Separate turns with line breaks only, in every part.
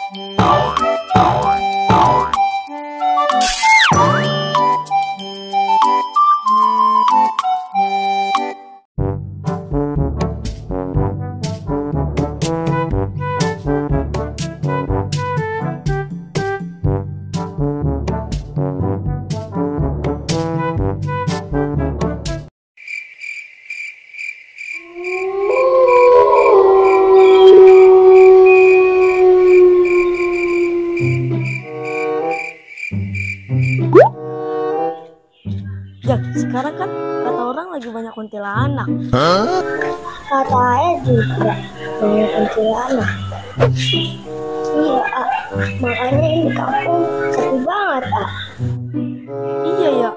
Jak, sekarang kan kata orang lagi banyak kuntilanak.
Kata ayah juga banyak kuntilanak. Iya, makanya ini kampung sepi banget,
Iya ya.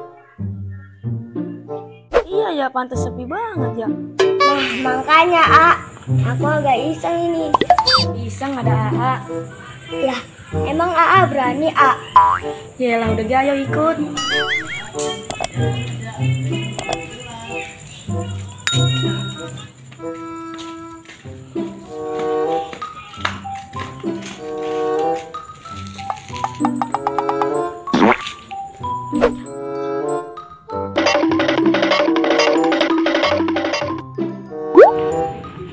Iya ya, pantas sepi banget ya.
Nah, makanya, aku agak iseng ini.
Iseng ada AA.
Lah, emang berani,
Yalah udah gayo ikut.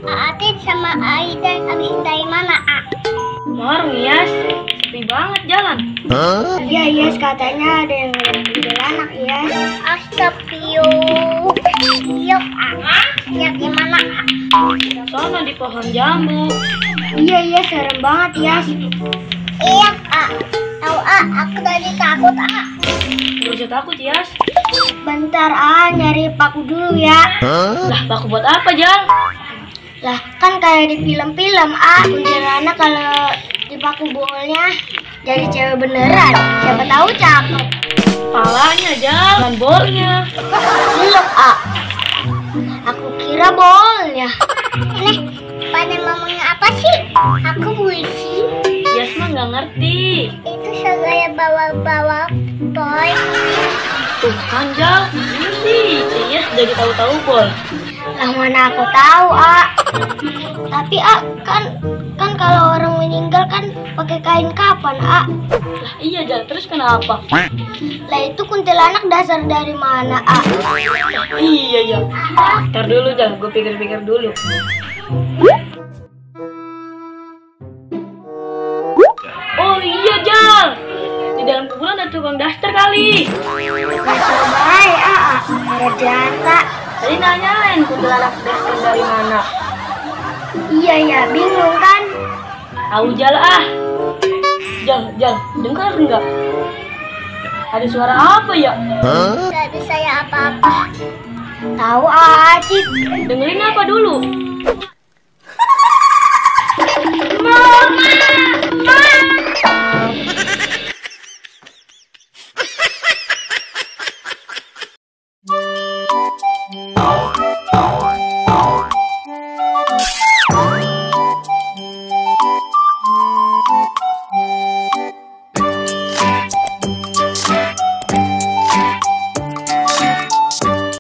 Atit sama Aida abis dari mana,
Warung Yas, sepi banget jalan.
Iya, Yes, katanya ada yang kuntilanak, Yes. Astagfirullah. Yuk, lihat gimana,
Sono di pohon jambu.
Iya, Yes, serem banget, Yes. Iya, tahu, aku tadi takut,
Gak usah takut Yas.
Bentar, nyari paku dulu ya.
Lah paku buat apa Jal?
Lah, kan kayak di film-film, kuntilanak kalau dipaku bolnya jadi cewek beneran. Siapa tahu cakep.
Palanya Jal, bukan bolnya.
Belum, aku kira bolnya. Nih, pada ngomongnya apa sih? Aku puisi.
Yas mah nggak ngerti.
Itu segaya bawa-bawa boy.
Tuh kan Jal, ini sih Yas jadi tahu-tahu bol.
Lah mana aku tahu, Tapi kan kalau orang meninggal kan pakai kain kapan,
Lah iya Jal, terus kenapa?
Lah itu kuntilanak dasar dari mana,
Iya ya. Ntar dulu Jal, gue pikir-pikir dulu. Oh iya Jal, di dalam kuburan ada tukang daster kali.
Coba ada jata.
Tadi nanyain kuntilanak daster dari mana.
Iya ya, bingung kan?
Tahu Jal Jal, dengar nggak? Ada suara apa ya?
Gak bisa ya apa-apa. Tahu, Cik.
Dengerin apa dulu?